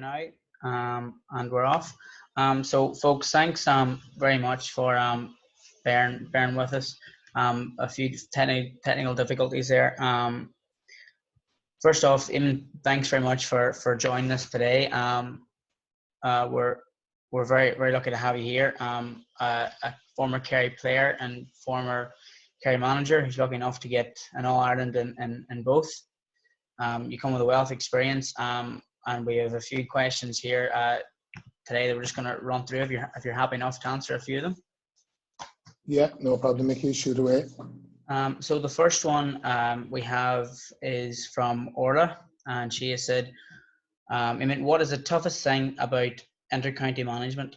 now, and we're off. So, folks, thanks very much for bearing with us. A few technical difficulties there. First off, Eamonn, thanks very much for joining us today. We're very lucky to have you here. A former Kerry player and former Kerry manager who's lucky enough to get an All Ireland in both. You come with a wealth of experience, and we have a few questions here today that we're just going to run through if you're happy enough to answer a few of them. Yeah, no problem, Mickey. Shoot away. So the first one we have is from Orla, and she has said, Eamonn, what is the toughest thing about inter-county management?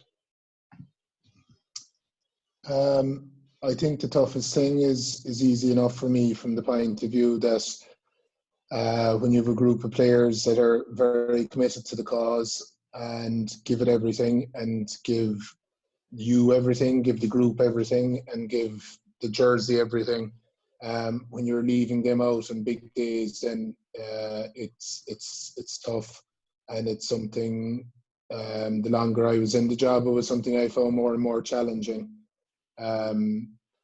I think the toughest thing is easy enough for me from the point of view that when you have a group of players that are very committed to the cause and give it everything and give you everything, give the group everything and give the jersey everything, when you're leaving them out on big days, then it's tough, and it's something, the longer I was in the job, it was something I found more and more challenging,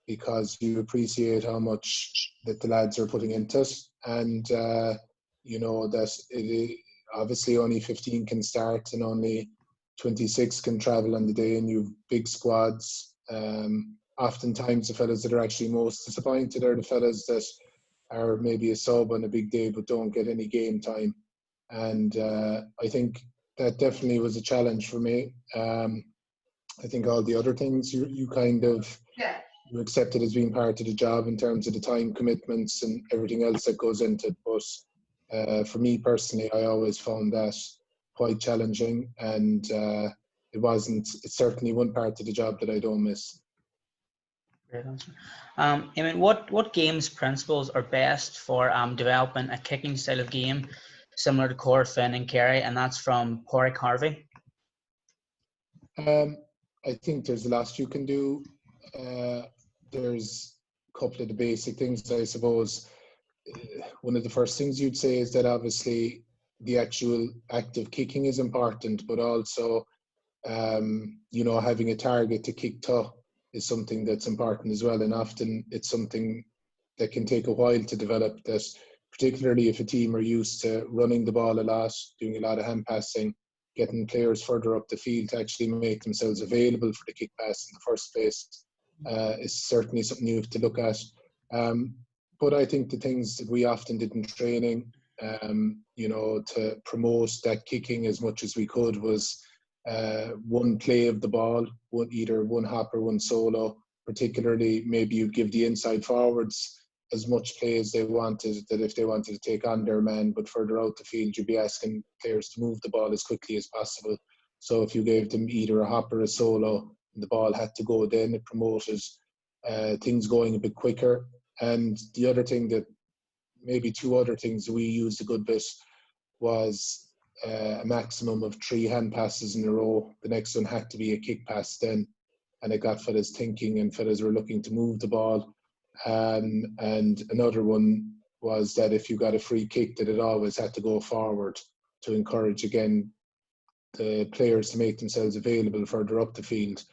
because you appreciate how much that the lads are putting into it, and you know that obviously only 15 can start and only 26 can travel on the day, and you've big squads. Oftentimes the fellas that are actually most disappointed are the fellas that are maybe a sub on a big day but don't get any game time, and I think that definitely was a challenge for me. I think all the other things you kind of you accept it as being part of the job in terms of the time commitments and everything else that goes into it, but for me personally, I always found that quite challenging, and it's certainly one part of the job that I don't miss. Great answer. Eamonn, what games principles are best for developing a kicking style of game similar to Core Finn and Kerry? And that's from Porrick Harvey. I think there's a lot you can do. There's a couple of the basic things, I suppose. One of the first things you'd say is that obviously the actual act of kicking is important, but also, you know, having a target to kick to is something that's important as well. And often it's something that can take a while to develop, that particularly if a team are used to running the ball a lot, doing a lot of hand passing, getting players further up the field to actually make themselves available for the kick pass in the first place, is certainly something you have to look at. But I think the things that we often did in training, you know, to promote that kicking as much as we could was one play of the ball, either one hop or one solo. Particularly, maybe you'd give the inside forwards as much play as they wanted, that if they wanted to take on their man, but further out the field, you'd be asking players to move the ball as quickly as possible. So if you gave them either a hop or a solo, and the ball had to go, then it promoted things going a bit quicker. And the other thing that, maybe two other things we used a good bit, was a maximum of 3 hand passes in a row. The next one had to be a kick pass then, and it got fellas thinking, and fellas were looking to move the ball. And another one was that if you got a free kick, that it always had to go forward, to encourage again the players to make themselves available further up the field.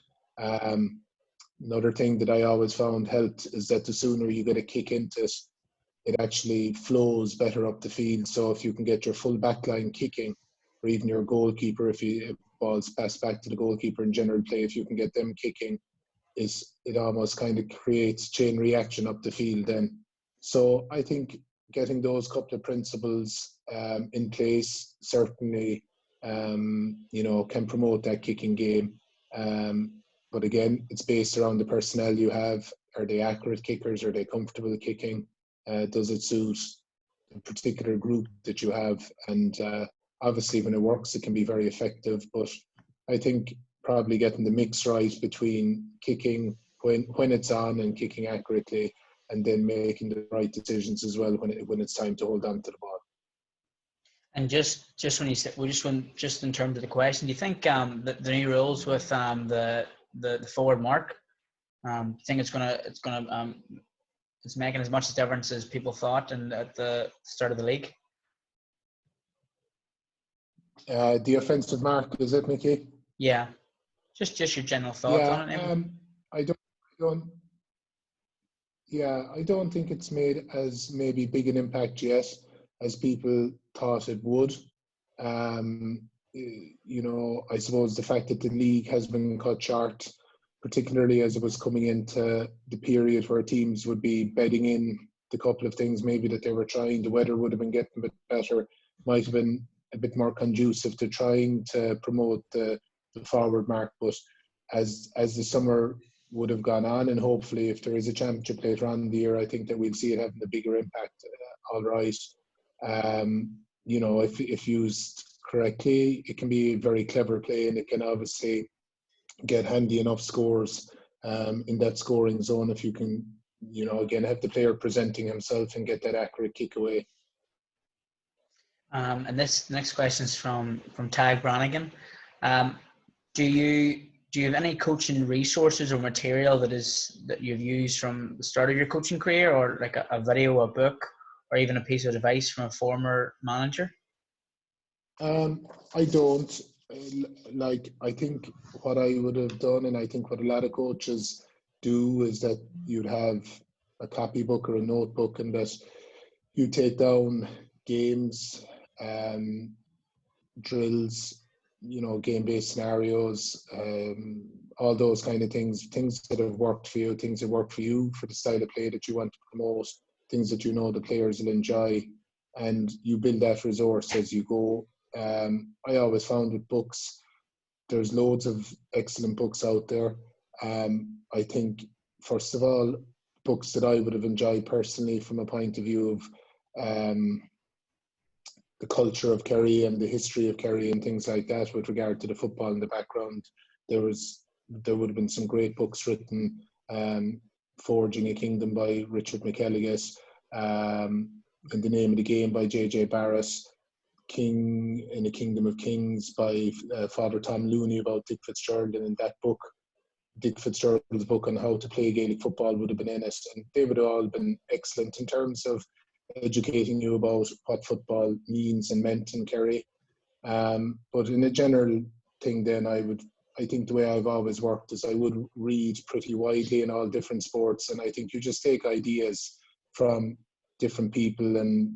Another thing that I always found helped is that the sooner you get a kick into it, it actually flows better up the field. So if you can get your full back line kicking, or even your goalkeeper, if balls pass back to the goalkeeper in general play, if you can get them kicking, it almost kind of creates chain reaction up the field then. So I think getting those couple of principles in place certainly, you know, can promote that kicking game. But again, it's based around the personnel you have. Are they accurate kickers? Are they comfortable kicking? Does it suit a particular group that you have? And obviously when it works, it can be very effective. But I think probably getting the mix right between kicking when it's on and kicking accurately, and then making the right decisions as well when it's time to hold on to the ball. And just when you said, just in terms of the question, do you think the new rules with the forward mark, do you think it's making as much difference as people thought and at the start of the league? The offensive mark, is it, Mickey? Yeah, just your general thoughts Yeah, on it, Eamonn. I don't, I don't think it's made as maybe big an impact yet as people thought it would. I suppose the fact that the league has been cut short, particularly as it was coming into the period where teams would be bedding in the couple of things maybe that they were trying, the weather would have been getting a bit better, might have been a bit more conducive to trying to promote the forward mark. But as the summer would have gone on, and hopefully if there is a championship later on in the year, I think that we'll see it having a bigger impact. All right. If used correctly, it can be a very clever play, and it can obviously get handy enough scores in that scoring zone if you can, again, have the player presenting himself and get that accurate kick away. And this next question is from Tag Brannigan. Do you have any coaching resources or material that you've used from the start of your coaching career, or like a video, a book, or even a piece of advice from a former manager? I don't. I think what I would have done, and I think what a lot of coaches do, is that you'd have a copybook or a notebook, and that you take down games, drills, game-based scenarios, all those kind of things that have worked for you, things that work for you for the style of play that you want to promote, things that the players will enjoy, and you build that resource as you go. I always found with books, there's loads of excellent books out there. I think, first of all, books that I would have enjoyed personally from a point of view of the culture of Kerry and the history of Kerry and things like that with regard to the football in the background. There would have been some great books written, Forging a Kingdom by Richard McElligott, In the Name of the Game by J.J. Barrett, King in a Kingdom of Kings by Father Tom Looney about Dick Fitzgerald, and in that book, Dick Fitzgerald's book on how to play Gaelic football would have been in it, and they would have all been excellent in terms of educating you about what football means and meant in Kerry. But in a general thing, then I think the way I've always worked is I would read pretty widely in all different sports, and I think you just take ideas from different people, and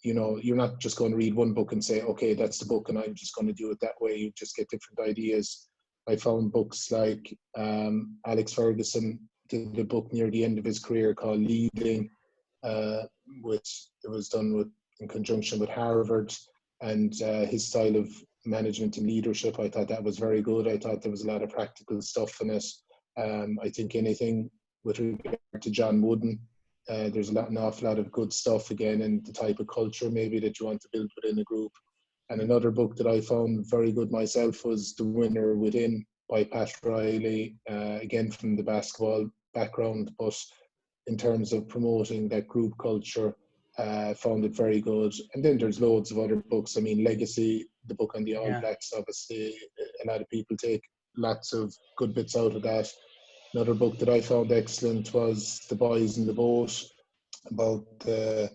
you're not just going to read one book and say, okay, that's the book and I'm just going to do it that way. You just get different ideas. I found books like Alex Ferguson did a book near the end of his career called Leading, which it was done in conjunction with Harvard, and his style of management and leadership, I thought that was very good. I thought there was a lot of practical stuff in it. I think anything with regard to John Wooden, there's an awful lot of good stuff again, and the type of culture maybe that you want to build within a group. And another book that I found very good myself was The Winner Within by Pat Riley, again from the basketball background, but in terms of promoting that group culture, found it very good. And then there's loads of other books. I mean, Legacy, the book on the All Blacks, obviously a lot of people take lots of good bits out of that. Another book that I found excellent was The Boys in the Boat, about the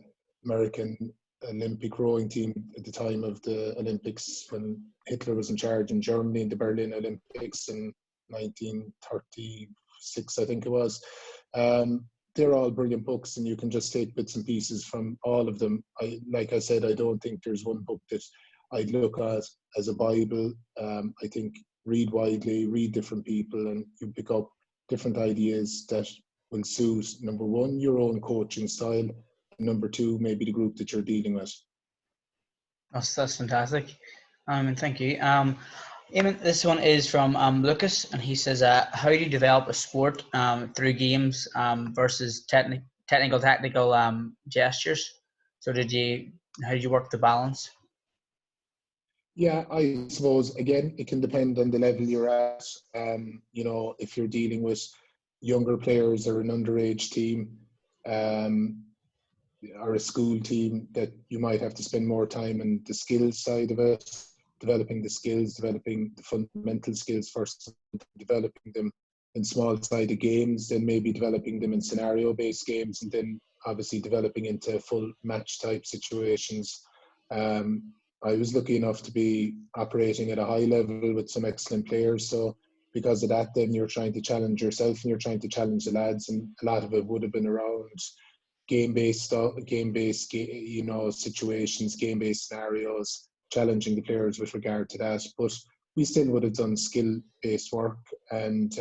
American Olympic rowing team at the time of the Olympics when Hitler was in charge in Germany in the Berlin Olympics in 1936, I think it was. They're all brilliant books, and you can just take bits and pieces from all of them. Like I said, I don't think there's one book that I'd look at as a Bible. I think read widely, read different people, and you pick up different ideas that will suit, number one, your own coaching style, and number two, maybe the group that you're dealing with. That's fantastic. And thank you. Eamonn, this one is from Lucas, and he says, how do you develop a sport through games versus technical gestures? So how did you work the balance? Yeah, I suppose, again, it can depend on the level you're at. If you're dealing with younger players or an underage team or a school team, that you might have to spend more time on the skills side of it, developing the skills, developing the fundamental skills first, developing them in small-sided games, then maybe developing them in scenario-based games, and then obviously developing into full match-type situations. I was lucky enough to be operating at a high level with some excellent players. So because of that, then you're trying to challenge yourself and you're trying to challenge the lads, and a lot of it would have been around game-based stuff, situations, game-based scenarios, challenging the players with regard to that. But we still would have done skill-based work, and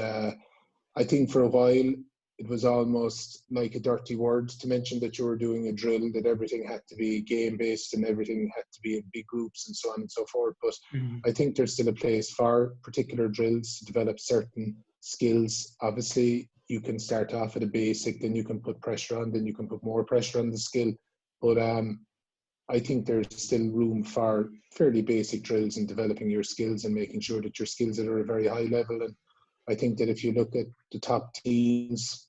I think for a while it was almost like a dirty word to mention that you were doing a drill, that everything had to be game-based and everything had to be in big groups and so on and so forth. But I think there's still a place for particular drills to develop certain skills. Obviously, you can start off at a basic, then you can put pressure on, then you can put more pressure on the skill. But I think there's still room for fairly basic drills in developing your skills and making sure that your skills are at a very high level. And I think that if you look at the top teams,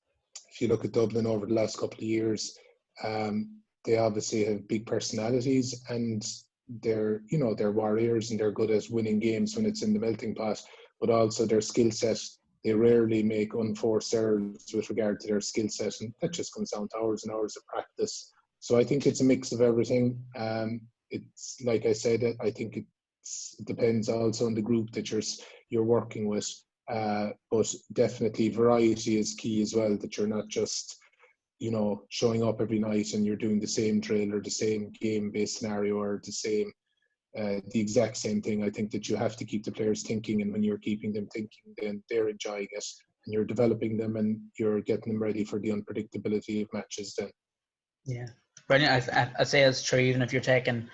if you look at Dublin over the last couple of years, they obviously have big personalities, and they're warriors, and they're good at winning games when it's in the melting pot. But also their skill set, they rarely make unforced errors with regard to their skill set, and that just comes down to hours and hours of practice. So I think it's a mix of everything. It's like I said, I think it depends also on the group that you're working with. But definitely variety is key as well, that you're not just showing up every night and you're doing the same drill or the same game-based scenario or the exact same thing. I think that you have to keep the players thinking, and when you're keeping them thinking, then they're enjoying it, and you're developing them, and you're getting them ready for the unpredictability of matches then. Yeah, brilliant. I say it's true, even if you're taking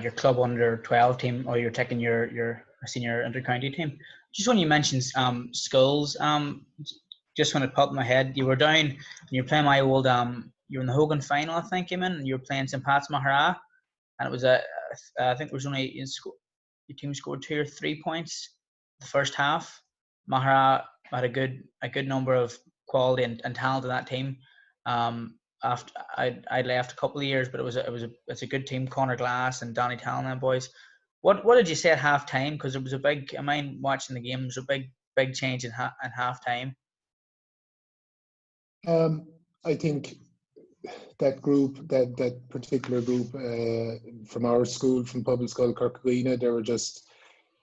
your club under 12 team, or you're taking your senior inter-county team. Just when you mentioned schools, just when it popped in my head, you were down and you were playing my old you were in the Hogan final, I think, Eamonn, and you were playing St. Pat's Mahara, and it was I think there was only your team scored 2 or 3 points the first half. Mahara had a good number of quality and talent in that team. After I left a couple of years, but it's a good team. Connor Glass and Donny Talon and boys. What did you say at half time? Because it was a big. I mind watching the game. It was a big change in half time. I think that group, that particular group from our school, from Public School Kirkagreena, they were just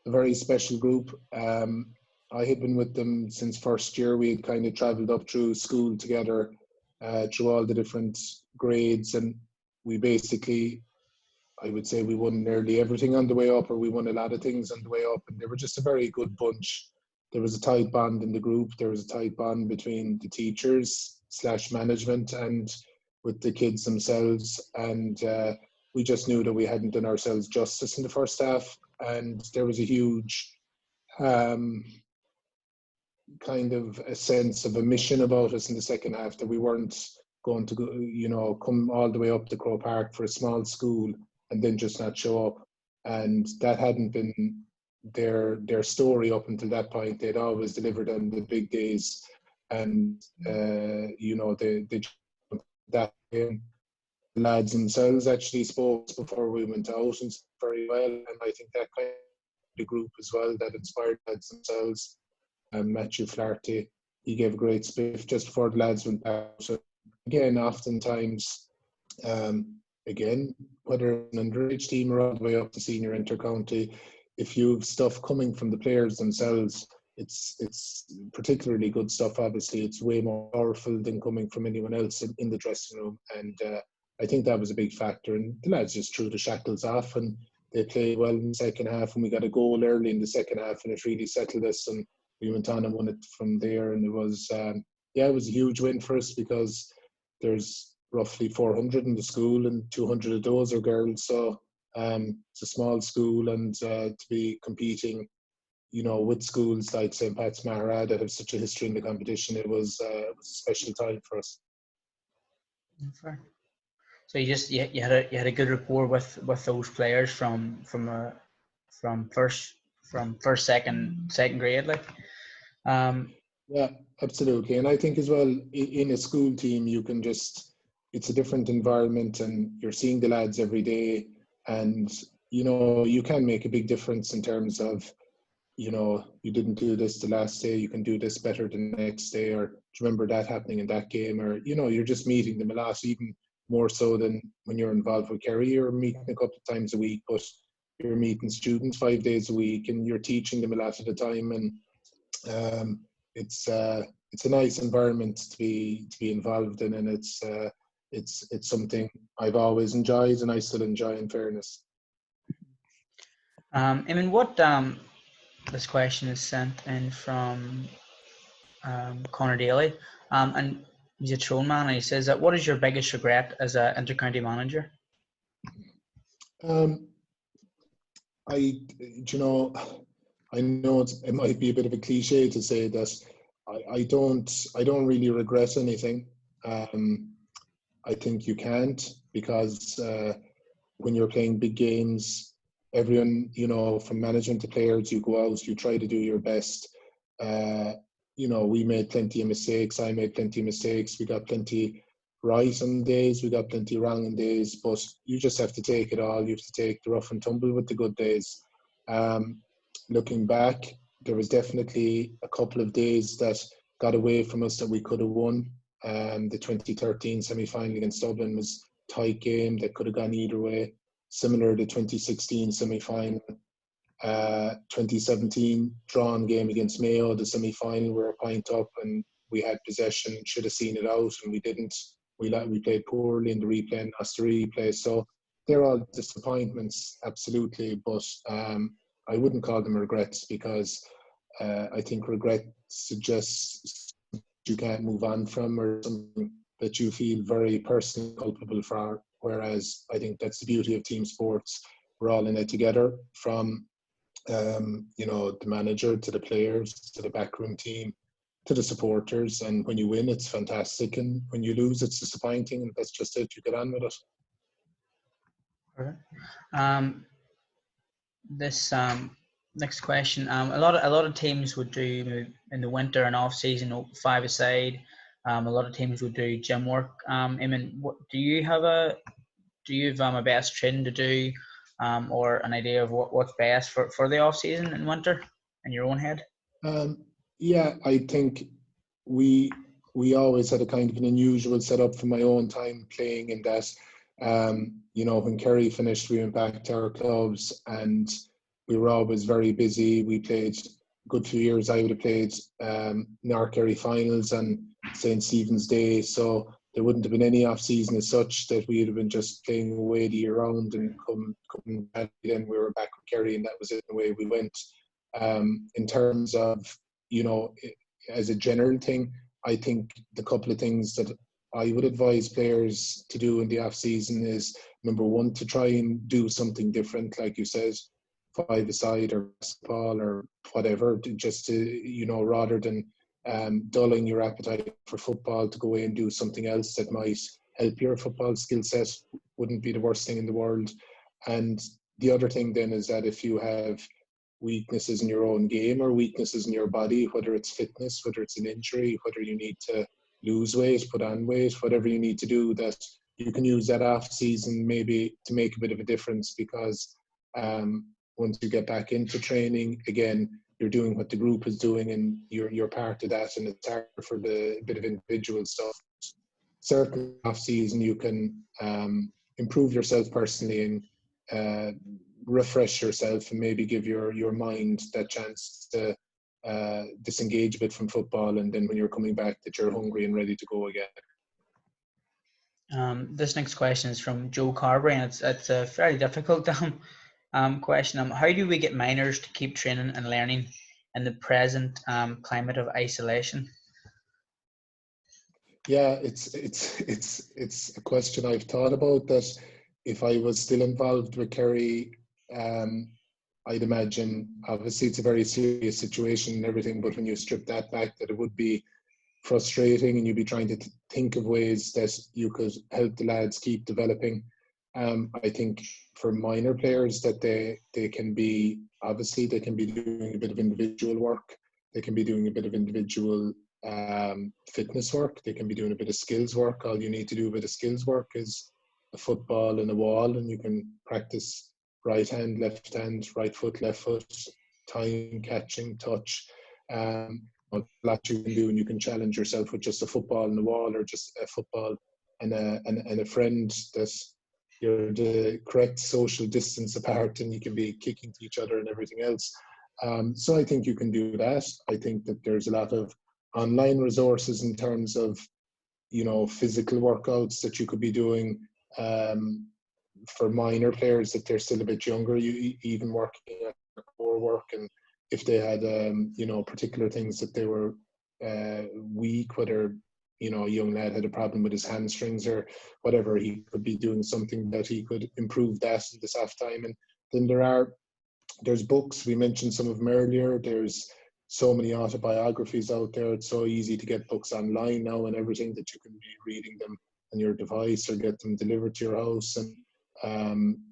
a very special group. I had been with them since first year. We had kind of travelled up through school together, through all the different grades, and we basically, I would say, we won nearly everything on the way up, or we won a lot of things on the way up, and they were just a very good bunch. There was a tight bond in the group. There was a tight bond between the teachers / management and with the kids themselves, and we just knew that we hadn't done ourselves justice in the first half, and there was a huge kind of a sense of a mission about us in the second half, that we weren't going to go, come all the way up to Croke Park for a small school and then just not show up. And that hadn't been their story up until that point. They'd always delivered on the big days, and they that game. The lads themselves actually spoke before we went out and very well, and I think that kind of the group as well, that inspired lads themselves. Matthew Flaherty, he gave a great speech just before the lads went out. So again, oftentimes, again, whether it's an underage team or all the way up to senior inter-county, if you have stuff coming from the players themselves, it's particularly good stuff. Obviously, it's way more powerful than coming from anyone else in the dressing room, and I think that was a big factor. And the lads just threw the shackles off, and they played well in the second half, and we got a goal early in the second half, and it really settled us, and we went on and won it from there. And it was it was a huge win for us, because there's roughly 400 in the school, and 200 of those are girls. So it's a small school, and to be competing, with schools like St. Pat's Mahara that have such a history in the competition, it was a special time for us. Fair. So you had a good rapport with those players from first, second grade, like. Yeah, absolutely. And I think as well, in a school team, you can it's a different environment, and you're seeing the lads every day, and you can make a big difference in terms of, you didn't do this the last day, you can do this better the next day, or do you remember that happening in that game? Or you're just meeting them a lot, even more so than when you're involved with Kerry. You're meeting a couple of times a week, but you're meeting students 5 days a week, and you're teaching them a lot of the time, and it's a nice environment to be involved in, and it's something I've always enjoyed, and I still enjoy, in fairness. Eamonn, what this question is sent in from Connor Daly, and he's a Tyrone man, and he says that what is your biggest regret as an intercounty manager? I know it might be a bit of a cliche to say that I don't really regret anything. I think you can't, because when you're playing big games, everyone, from management to players, you go out, you try to do your best. We made plenty of mistakes. I made plenty of mistakes. We got plenty right on days, we got plenty wrong on days, but you just have to take it all. You have to take the rough and tumble with the good days. Looking back, there was definitely a couple of days that got away from us that we could have won. The 2013 semi-final against Dublin was a tight game that could have gone either way. Similar to 2016 semi-final. 2017 drawn game against Mayo, the semi-final, we were a point up and we had possession, should have seen it out, and we didn't. We played poorly in the replay and lost the replay. So they're all disappointments, absolutely, but I wouldn't call them regrets, because I think regret suggests you can't move on from, or something that you feel very personally culpable for, whereas I think that's the beauty of team sports. We're all in it together, from the manager to the players to the backroom team to the supporters, and when you win it's fantastic, and when you lose it's disappointing, and that's just it. You get on with it. Okay. This next question, a lot of teams would do in the winter and off season 5-a-side. A lot of teams would do gym work. Eamonn, do you have a best training to do, or an idea of what's best for the off season and winter in your own head? Yeah, I think we always had a kind of an unusual setup from my own time playing, in that when Kerry finished, we went back to our clubs and we were always very busy. We played a good few years. I would have played North Kerry finals and St. Stephen's Day, so there wouldn't have been any off season as such, that we would have been just playing away the year round, and come back, then we were back with Kerry, and that was it, the way we went. In terms of, as a general thing, I think the couple of things that I would advise players to do in the off season is, number one, to try and do something different, like you said, 5-a-side or basketball or whatever, just to, rather than dulling your appetite for football, to go away and do something else that might help your football skill set wouldn't be the worst thing in the world. And the other thing then is that if you have weaknesses in your own game or weaknesses in your body, whether it's fitness, whether it's an injury, whether you need to lose weight, put on weight, whatever you need to do, that you can use that off season maybe to make a bit of a difference, because once you get back into training again, you're doing what the group is doing and you're part of that, and it's hard for the bit of individual stuff. Certainly off season you can improve yourself personally and refresh yourself, and maybe give your mind that chance to disengage a bit from football, and then when you're coming back, that you're hungry and ready to go again. This next question is from Joe Carberry, and it's a fairly difficult question. How do we get minors to keep training and learning in the present climate of isolation? Yeah, it's a question I've thought about, that if I was still involved with Kerry, I'd imagine, obviously it's a very serious situation and everything, but when you strip that back, that it would be frustrating, and you'd be trying to think of ways that you could help the lads keep developing. I think for minor players, that they can be doing a bit of individual work. They can be doing a bit of individual fitness work. They can be doing a bit of skills work. All you need to do a bit of skills work is a football and a wall, and you can practice right hand, left hand, right foot, left foot, time, catching, touch. A lot you can do, and you can challenge yourself with just a football and a wall, or just a football and a friend that you're the correct social distance apart, and you can be kicking to each other and everything else. So I think you can do that. I think that there's a lot of online resources in terms of, you know, physical workouts that you could be doing for minor players that they're still a bit younger. You even working at core work, and if they had you know, particular things that they were weak, whether, you know, a young lad had a problem with his hamstrings or whatever, he could be doing something that he could improve that in this half time. And then there's books, we mentioned some of them earlier. There's so many autobiographies out there. It's so easy to get books online now and everything, that you can be reading them on your device or get them delivered to your house. And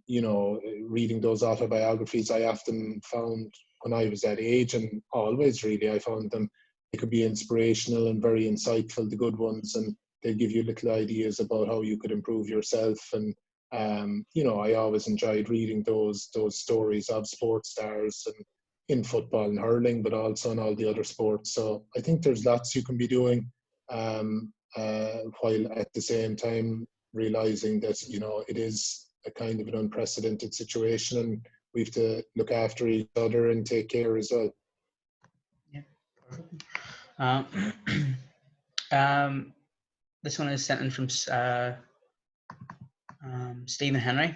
you know, reading those autobiographies, I often found when I was that age, and always really, I found them, they could be inspirational and very insightful, the good ones, and they give you little ideas about how you could improve yourself. And you know, I always enjoyed reading those stories of sports stars, and in football and hurling, but also in all the other sports. So I think there's lots you can be doing, while at the same time realizing that, you know, it is a kind of an unprecedented situation, and we have to look after each other and take care as well. Yeah, perfect. This one is sent in from Stephen Henry,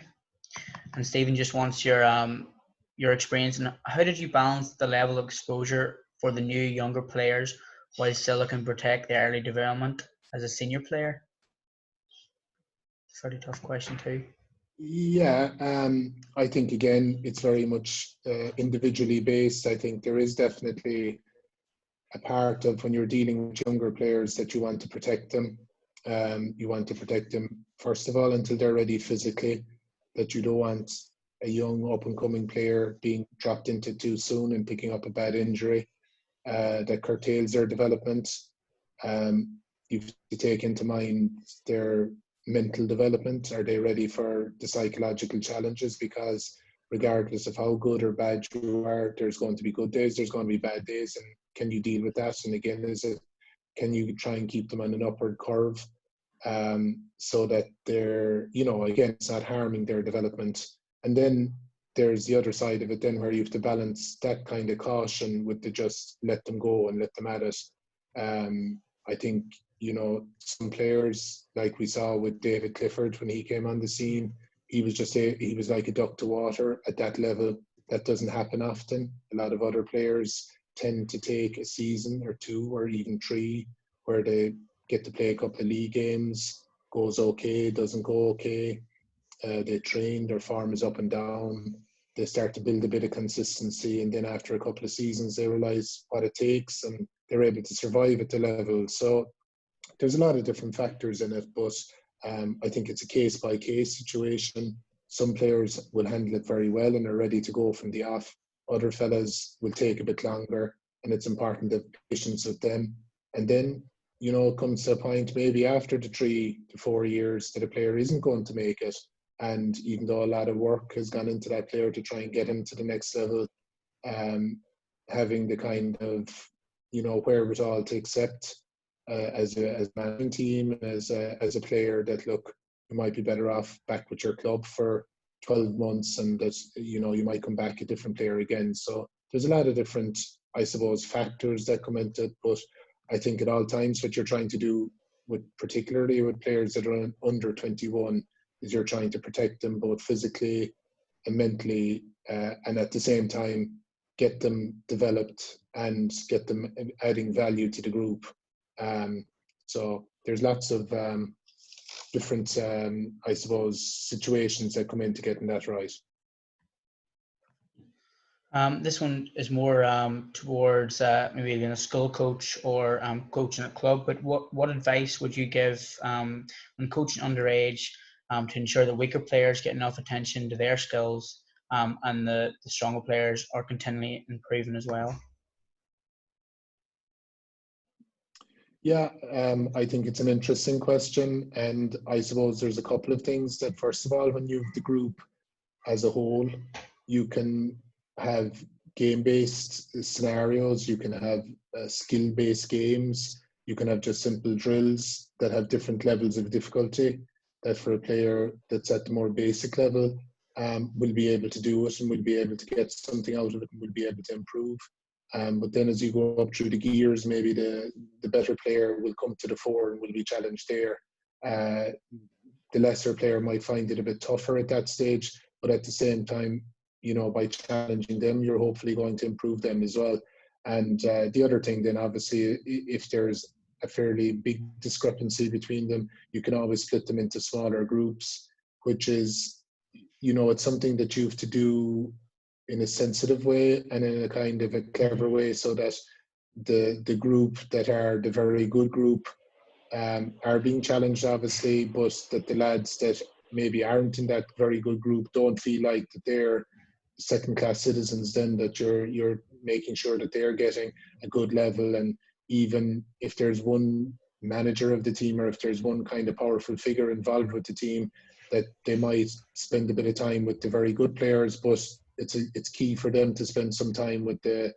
and Stephen just wants your experience, and how did you balance the level of exposure for the new younger players while still looking to protect their early development as a senior player? Pretty tough question too. Yeah, I think again, it's very much individually based. I think there is definitely a part of when you're dealing with younger players that you want to protect them. You want to protect them, first of all, until they're ready physically, that you don't want a young up-and-coming player being dropped into too soon and picking up a bad injury that curtails their development. You've to take into mind their mental development. Are they ready for the psychological challenges? Because regardless of how good or bad you are, there's going to be good days, there's going to be bad days, and can you deal with that? And again, can you try and keep them on an upward curve, so that they're, you know, again, it's not harming their development. And then there's the other side of it then, where you have to balance that kind of caution with the just let them go and let them at it. I think, you know, some players, like we saw with David Clifford when he came on the scene, he was like a duck to water at that level. That doesn't happen often. A lot of other players tend to take a season or two or even three where they get to play a couple of league games, goes okay, doesn't go okay. They train, their form is up and down. They start to build a bit of consistency, and then after a couple of seasons, they realize what it takes, and they're able to survive at the level. So there's a lot of different factors in it, but I think it's a case-by-case situation. Some players will handle it very well and are ready to go from the off. Other fellas will take a bit longer, and it's important to have patience with them. And then, you know, it comes to a point maybe after the 3 to 4 years that a player isn't going to make it. And even though a lot of work has gone into that player to try and get him to the next level, having the kind of, you know, wherewithal to accept as a managing team, as a player, that look, you might be better off back with your club for 12 months, and that, you know, you might come back a different player again. So there's a lot of different, I suppose, factors that come into it. But I think at all times what you're trying to do, with particularly with players that are under 21, is you're trying to protect them both physically and mentally, and at the same time get them developed and get them adding value to the group. So there's lots of different, I suppose, situations that come into getting that right. This one is more towards maybe being a school coach or coaching a club. But what advice would you give when coaching underage to ensure that weaker players get enough attention to their skills, and the stronger players are continually improving as well? Yeah, I think it's an interesting question, and I suppose there's a couple of things. That first of all, when you have the group as a whole, you can have game-based scenarios, you can have skill-based games, you can have just simple drills that have different levels of difficulty that for a player that's at the more basic level, will be able to do it and will be able to get something out of it and will be able to improve. But then as you go up through the gears, maybe the better player will come to the fore and will be challenged there. The lesser player might find it a bit tougher at that stage, but at the same time, by challenging them, you're hopefully going to improve them as well. And the other thing then, obviously, if there's a fairly big discrepancy between them, you can always split them into smaller groups, which is, it's something that you have to do in a sensitive way and in a kind of a clever way, so that the group that are the very good group are being challenged, obviously, but that the lads that maybe aren't in that very good group don't feel like that they're second-class citizens, then that you're making sure that they're getting a good level. And even if there's one manager of the team, or if there's one kind of powerful figure involved with the team, that they might spend a bit of time with the very good players, but it's key for them to spend some time with the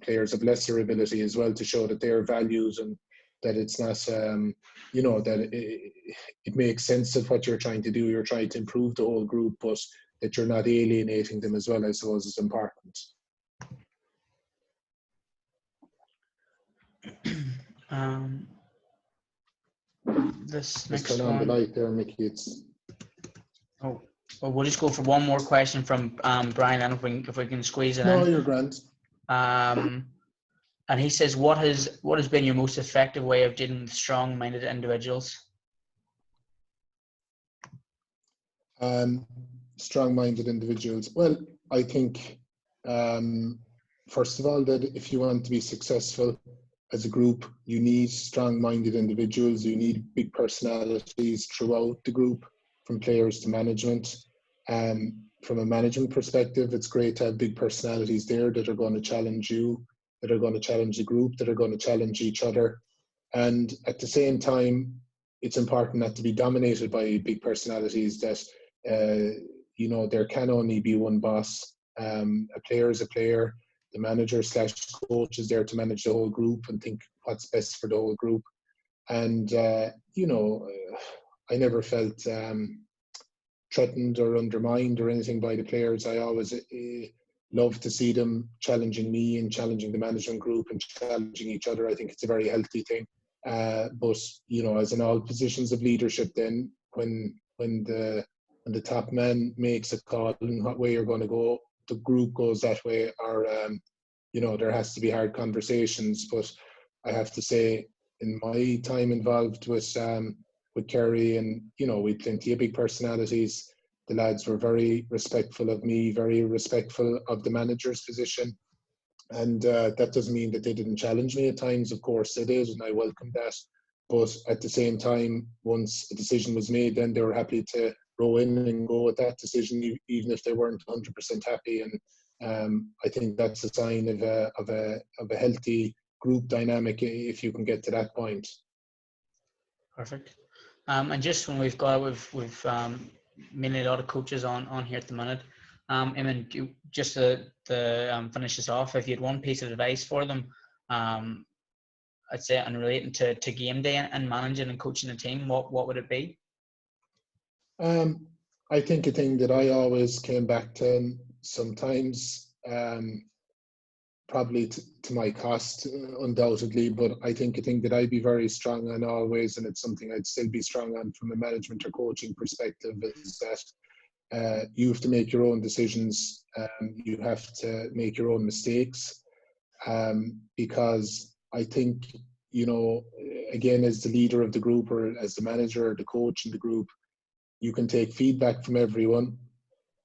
players of lesser ability as well, to show that they're values, and that it's not that it makes sense of what you're trying to do. You're trying to improve the whole group, but that you're not alienating them as well, I suppose, is important. This Just next turn on one. the light there, Mickey. Well, we'll just go for one more question from Brian, and if we can squeeze it in. No, you're grand. And he says, what has been your most effective way of dealing with strong-minded individuals? Strong-minded individuals. Well, I think, first of all, that if you want to be successful as a group, you need strong-minded individuals. You need big personalities throughout the group, from players to management. From a management perspective, it's great to have big personalities there that are going to challenge you, that are going to challenge the group, that are going to challenge each other. And at the same time, it's important not to be dominated by big personalities, that there can only be one boss. A player is a player. The manager / coach is there to manage the whole group and think what's best for the whole group. And I never felt threatened or undermined or anything by the players. I always love to see them challenging me and challenging the management group and challenging each other. I think it's a very healthy thing. But as in all positions of leadership, then when the top man makes a call and what way you're going to go, the group goes that way, or there has to be hard conversations. But I have to say, in my time involved with Kerry, and we had plenty of big personalities, the lads were very respectful of me, very respectful of the manager's position. And that doesn't mean that they didn't challenge me at times. Of course they did, and I welcomed that. But at the same time, once a decision was made, then they were happy to row in and go with that decision, even if they weren't 100% happy. And I think that's a sign of a healthy group dynamic, if you can get to that point. Perfect. And just when we've mainly a lot of coaches on here at the minute. Eamonn, just to finish this off, if you had one piece of advice for them, I'd say, and relating to game day and managing and coaching a team, what would it be? I think a thing that I always came back to, sometimes probably to my cost, undoubtedly, but I think a thing that I'd be very strong on always, and it's something I'd still be strong on from a management or coaching perspective, is that you have to make your own decisions. You have to make your own mistakes, because I think, again, as the leader of the group, or as the manager or the coach in the group, you can take feedback from everyone.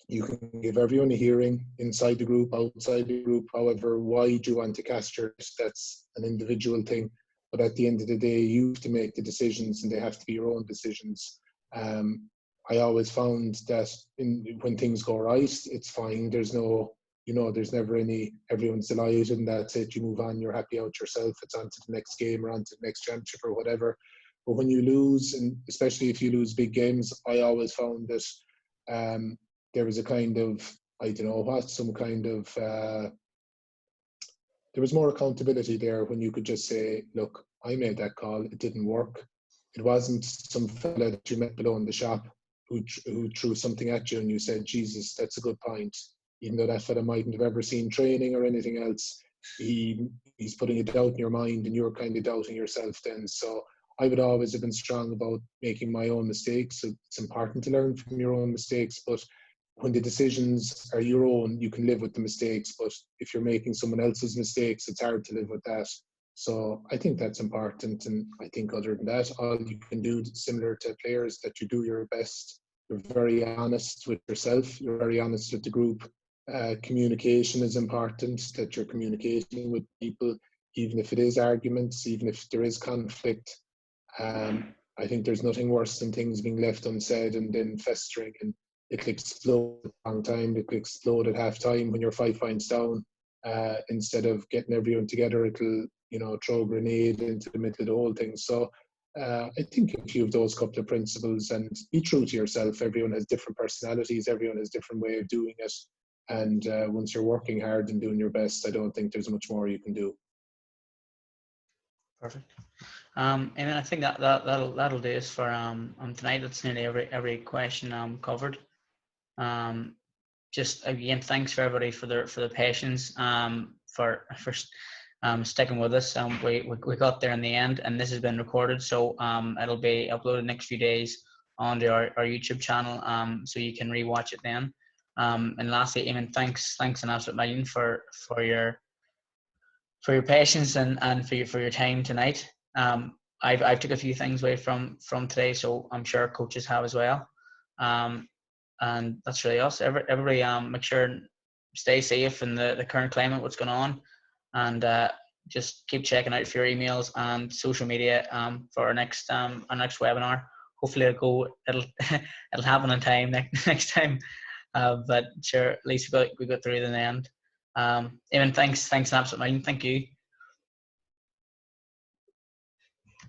You can give everyone a hearing, inside the group, outside the group, however wide you want to cast yours. That's an individual thing. But at the end of the day, you have to make the decisions, and they have to be your own decisions. I always found that when things go right, it's fine. There's no, there's never any, everyone's delighted and that's it. You move on, you're happy out yourself. It's on to the next game or on to the next championship or whatever. But when you lose, and especially if you lose big games, I always found that there was a kind of, I don't know what, some kind of, there was more accountability there when you could just say, look, I made that call, it didn't work. it wasn't some fella that you met below in the shop who threw something at you and you said, Jesus, that's a good point. Even though that fella mightn't have ever seen training or anything else, he's putting a doubt in your mind and you're kind of doubting yourself then. So I would always have been strong about making my own mistakes. So it's important to learn from your own mistakes, but when the decisions are your own, you can live with the mistakes. But if you're making someone else's mistakes, it's hard to live with that. So I think that's important. And I think other than that, all you can do, similar to players, that you do your best. You're very honest with yourself. You're very honest with the group. Communication is important, that you're communicating with people, even if it is arguments, even if there is conflict. I think there's nothing worse than things being left unsaid and then festering, and it'll explode at the wrong time. It'll explode at half time when you're 5 points down. Instead of getting everyone together, it'll, throw a grenade into the middle of the whole thing. So I think if you have those couple of principles and be true to yourself, everyone has different personalities, everyone has a different way of doing it. And once you're working hard and doing your best, I don't think there's much more you can do. Perfect. And I think that'll do us for tonight. That's nearly every question covered. Just again, thanks for everybody for the patience, for sticking with us. We got there in the end, and this has been recorded, so it'll be uploaded next few days onto our YouTube channel, so you can rewatch it then. And lastly, Eamonn, thanks an absolute million for your patience and for your time tonight. I've took a few things away from today, so I'm sure coaches have as well. And that's really us. Everybody make sure and stay safe in the current climate, what's going on, and just keep checking out for your emails and social media for our next webinar. Hopefully it'll happen on time next time. But sure, at least we got through to the end. Eamonn, thanks an absolute million. Thank you.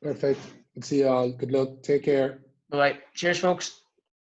Perfect. See you all. Good luck. Take care. Bye. Cheers, folks.